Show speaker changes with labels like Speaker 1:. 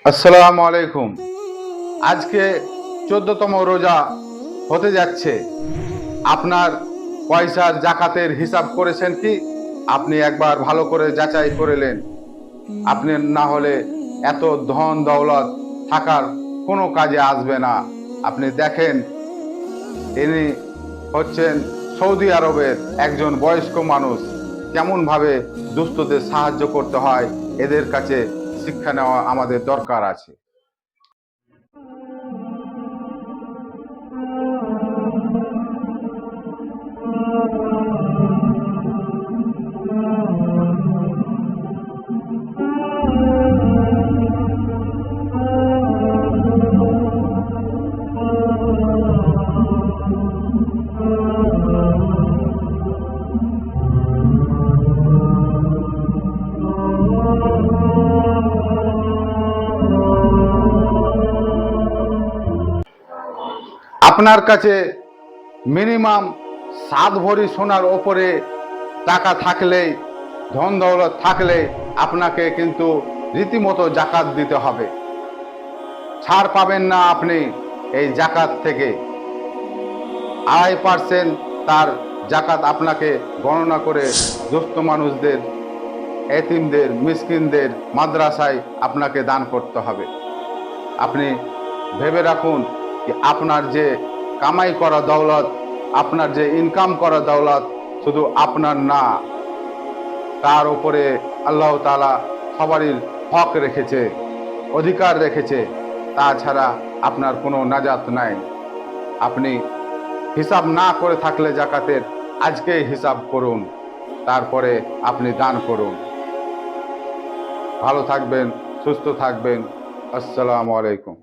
Speaker 1: আসসালামু আলাইকুম। আজকে 14তম রোজা হতে যাচ্ছে। আপনার পয়সার জাকাতের হিসাব করেছেন কি? আপনি একবার ভালো করে যাচাই করে নেন। আপনি না হলে এত ধন দৌলত থাকার কোনো কাজে আসবে না। আপনি দেখেন, ইনি হচ্ছেন সৌদি আরবের একজন বয়স্ক মানুষ। কেমনভাবে দুস্থদের সাহায্য করতে হয়, এদের কাছে শিক্ষা নেওয়া আমাদের দরকার আছে। আপনার কাছে মিনিমাম 7 ভরি সোনার ওপরে টাকা থাকলেই, ধন দৌলত থাকলে আপনাকে কিন্তু রীতিমতো জাকাত দিতে হবে। ছাড় পাবেন না আপনি এই জাকাত থেকে। 2.5% তার জাকাত আপনাকে গণনা করে দুস্থ মানুষদের, এতিমদের, মিসকিনদের মাদ্রাসায় আপনাকে দান করতে হবে। আপনি ভেবে রাখুন যে আপনার যে কামাই করা দৌলত, আপনার যে ইনকাম করা দৌলত শুধু আপনার না, তার উপরে আল্লাহ তাআলা সবারই হক রেখেছে, অধিকার রেখেছে। তাছাড়া আপনার কোনো নাজাত নাই। আপনি হিসাব না করে থাকলে জাকাতের, আজকেই হিসাব করুন, তারপরে আপনি দান করুন। ভালো থাকবেন, সুস্থ থাকবেন। আসসালামু আলাইকুম।